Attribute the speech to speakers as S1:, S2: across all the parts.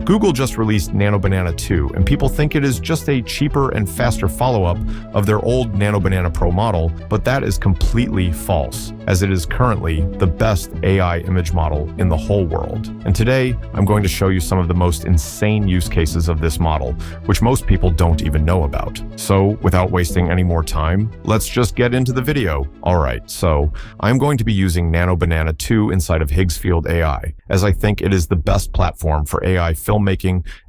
S1: Google just released NanoBanana 2, and people think it is just a cheaper and faster follow-up of their old NanoBanana Pro model, but that is completely false, as it is currently the best AI image model in the whole world. And today, I'm going to show you some of the most insane use cases of this model, which most people don't even know about. So, without wasting any more time, let's just get into the video. Alright, so I'm going to be using NanoBanana 2 inside of Higgsfield AI, as I think it is the best platform for AI filmmaking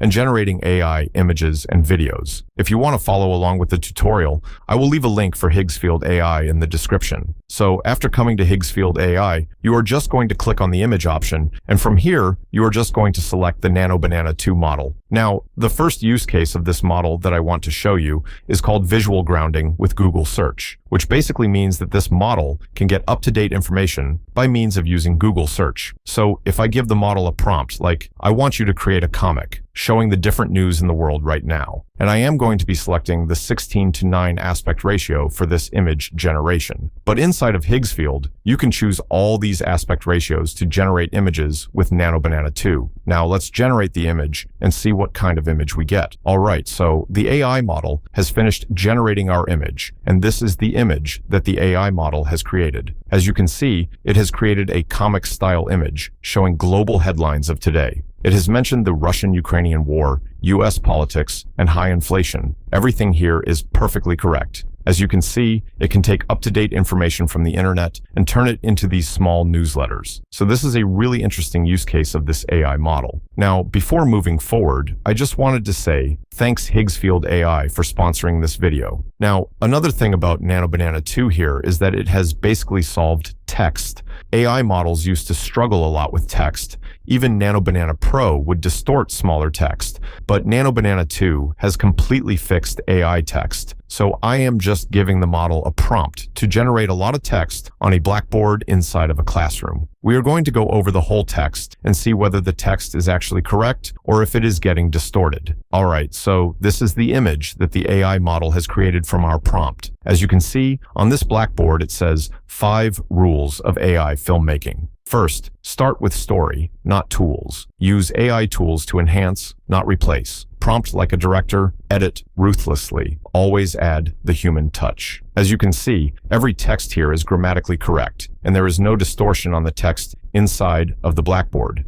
S1: and generating AI images and videos. If you want to follow along with the tutorial, I will leave a link for Higgsfield AI in the description. So after coming to Higgsfield AI, you are just going to click on the image option, and from here, you are just going to select the NanoBanana 2 model. Now, the first use case of this model that I want to show you is called visual grounding with Google Search, which basically means that this model can get up-to-date information by means of using Google Search. So if I give the model a prompt like, I want you to create a comic showing the different news in the world right now, and I am going to be selecting the 16:9 aspect ratio for this image generation. But inside of Higgsfield, you can choose all these aspect ratios to generate images with NanoBanana 2. Now let's generate the image and see what kind of image we get. Alright, so the AI model has finished generating our image, and this is the image that the AI model has created. As you can see, it has created a comic-style image showing global headlines of today. It has mentioned the Russian-Ukrainian war, US politics, and high inflation. Everything here is perfectly correct. As you can see, it can take up-to-date information from the internet and turn it into these small newsletters. So this is a really interesting use case of this AI model. Now, before moving forward, I just wanted to say thanks Higgsfield AI for sponsoring this video. Now, another thing about NanoBanana 2 here is that it has basically solved text. AI models used to struggle a lot with text. Even NanoBanana Pro would distort smaller text, but NanoBanana 2 has completely fixed AI text. So I am just giving the model a prompt to generate a lot of text on a blackboard inside of a classroom. We are going to go over the whole text and see whether the text is actually correct or if it is getting distorted. Alright, so this is the image that the AI model has created from our prompt. As you can see, on this blackboard it says 5 rules of AI filmmaking. First, start with story, not tools. Use AI tools to enhance, not replace. Prompt like a director, edit ruthlessly. Always add the human touch. As you can see, every text here is grammatically correct, and there is no distortion on the text inside of the blackboard.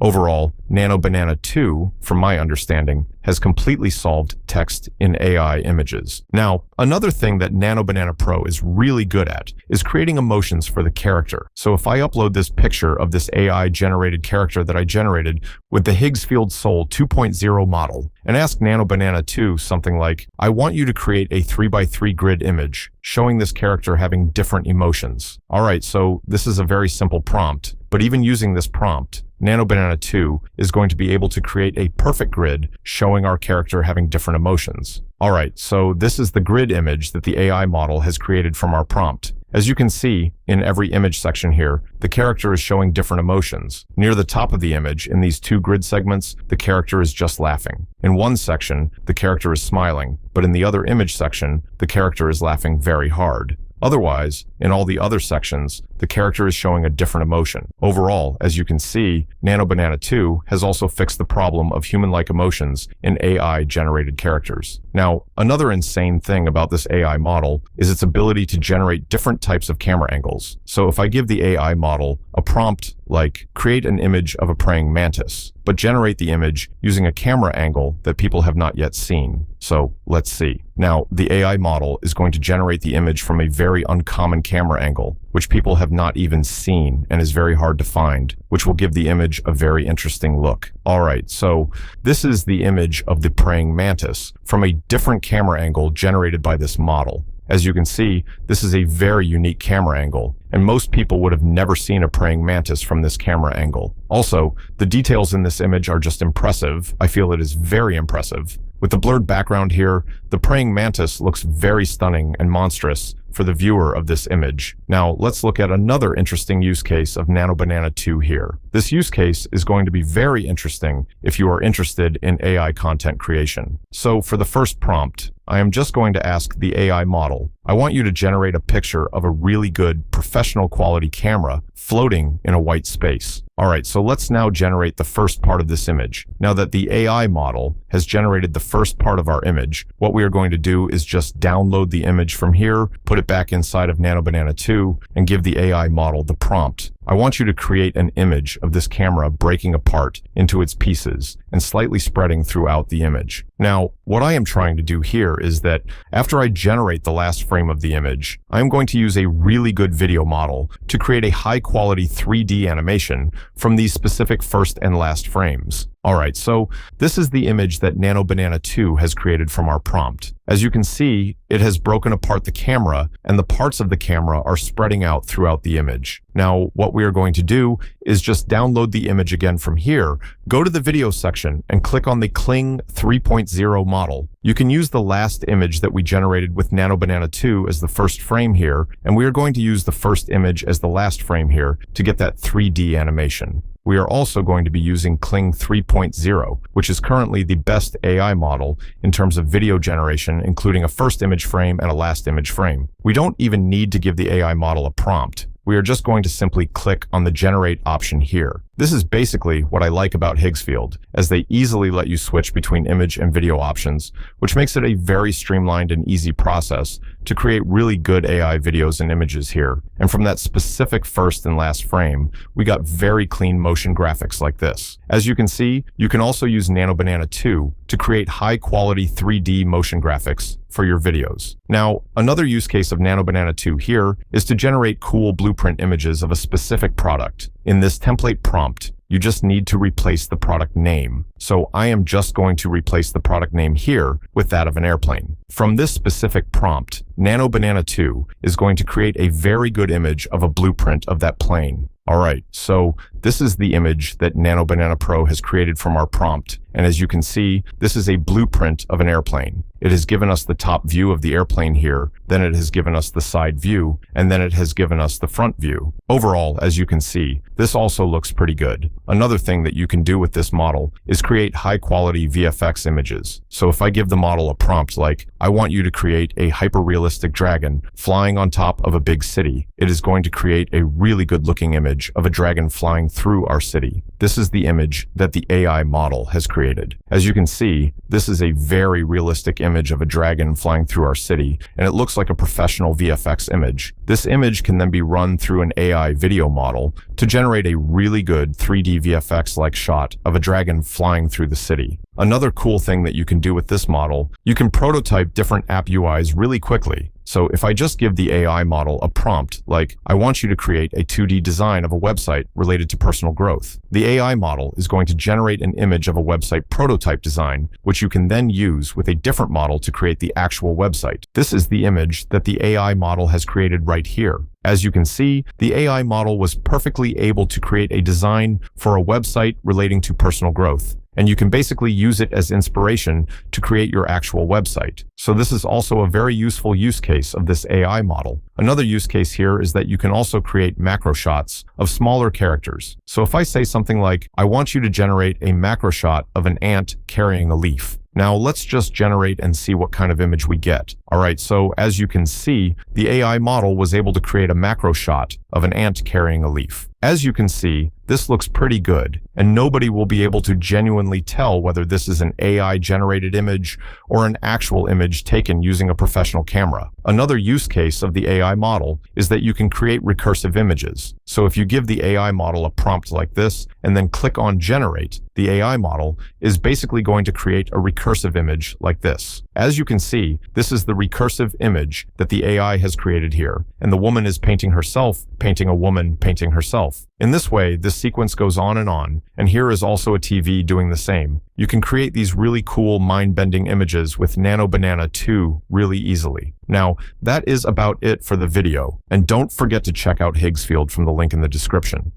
S1: Overall, NanoBanana 2, from my understanding, has completely solved text in AI images. Now, another thing that NanoBanana Pro is really good at is creating emotions for the character. So if I upload this picture of this AI-generated character that I generated with the Higgsfield Soul 2.0 model and ask NanoBanana 2 something like, I want you to create a 3x3 grid image showing this character having different emotions. Alright, so this is a very simple prompt, but even using this prompt, NanoBanana 2 is going to be able to create a perfect grid showing our character having different emotions. Alright, so this is the grid image that the AI model has created from our prompt. As you can see, in every image section here, the character is showing different emotions. Near the top of the image, in these 2 grid segments, the character is just laughing. In one section, the character is smiling, but in the other image section, the character is laughing very hard. Otherwise, in all the other sections, the character is showing a different emotion. Overall, as you can see, NanoBanana 2 has also fixed the problem of human-like emotions in AI-generated characters. Now, another insane thing about this AI model is its ability to generate different types of camera angles. So if I give the AI model a prompt like, create an image of a praying mantis, but generate the image using a camera angle that people have not yet seen. So let's see. Now, the AI model is going to generate the image from a very uncommon camera angle, which people have not even seen and is very hard to find, which will give the image a very interesting look. Alright, so this is the image of the praying mantis from a different camera angle generated by this model. As you can see, this is a very unique camera angle, and most people would have never seen a praying mantis from this camera angle. Also, the details in this image are just impressive. I feel it is very impressive. With the blurred background here, the praying mantis looks very stunning and monstrous for the viewer of this image. Now, let's look at another interesting use case of NanoBanana 2 here. This use case is going to be very interesting if you are interested in AI content creation. So for the first prompt, I am just going to ask the AI model, I want you to generate a picture of a really good professional quality camera floating in a white space. All right, so let's now generate the first part of this image. Now that the AI model has generated the first part of our image, what we are going to do is just download the image from here, put it back inside of NanoBanana 2, and give the AI model the prompt. I want you to create an image of this camera breaking apart into its pieces and slightly spreading throughout the image. Now, what I am trying to do here is that after I generate the last frame of the image, I am going to use a really good video model to create a high-quality 3D animation from these specific first and last frames. All right, so this is the image that NanoBanana 2 has created from our prompt. As you can see, it has broken apart the camera, and the parts of the camera are spreading out throughout the image. Now, what we are going to do is just download the image again from here, go to the video section, and click on the Kling 3.0 model. You can use the last image that we generated with NanoBanana 2 as the first frame here, and we are going to use the first image as the last frame here to get that 3D animation. We are also going to be using Kling 3.0, which is currently the best AI model in terms of video generation, including a first image frame and a last image frame. We don't even need to give the AI model a prompt. We are just going to simply click on the Generate option here. This is basically what I like about Higgsfield, as they easily let you switch between image and video options, which makes it a very streamlined and easy process to create really good AI videos and images here. And from that specific first and last frame, we got very clean motion graphics like this. As you can see, you can also use NanoBanana 2 to create high-quality 3D motion graphics for your videos. Now, another use case of NanoBanana 2 here is to generate cool blueprint images of a specific product. In this template prompt, you just need to replace the product name. So I am just going to replace the product name here with that of an airplane. From this specific prompt, NanoBanana 2 is going to create a very good image of a blueprint of that plane. All right, so this is the image that NanoBanana Pro has created from our prompt. And as you can see, this is a blueprint of an airplane. It has given us the top view of the airplane here, then it has given us the side view, and then it has given us the front view. Overall, as you can see, this also looks pretty good. Another thing that you can do with this model is create high-quality VFX images. So if I give the model a prompt like, I want you to create a hyper-realistic dragon flying on top of a big city, it is going to create a really good-looking image of a dragon flying through our city. This is the image that the AI model has created. As you can see, this is a very realistic image of a dragon flying through our city, and it looks like a professional VFX image. This image can then be run through an AI video model to generate a really good 3D VFX-like shot of a dragon flying through the city. Another cool thing that you can do with this model, you can prototype different app UIs really quickly. So if I just give the AI model a prompt like, I want you to create a 2D design of a website related to personal growth, the AI model is going to generate an image of a website prototype design, which you can then use with a different model to create the actual website. This is the image that the AI model has created right here. As you can see, the AI model was perfectly able to create a design for a website relating to personal growth. And you can basically use it as inspiration to create your actual website. So this is also a very useful use case of this AI model. Another use case here is that you can also create macro shots of smaller characters. So if I say something like, I want you to generate a macro shot of an ant carrying a leaf. Now let's just generate and see what kind of image we get. All right, so as you can see, the AI model was able to create a macro shot of an ant carrying a leaf. As you can see, this looks pretty good, and nobody will be able to genuinely tell whether this is an AI-generated image or an actual image taken using a professional camera. Another use case of the AI model is that you can create recursive images. So if you give the AI model a prompt like this and then click on Generate, the AI model is basically going to create a recursive image like this. As you can see, this is the recursive image that the AI has created here, and the woman is painting herself, painting a woman, painting herself. In this way, this sequence goes on, and here is also a TV doing the same. You can create these really cool mind-bending images with NanoBanana 2 really easily. Now, that is about it for the video, and don't forget to check out Higgsfield from the link in the description.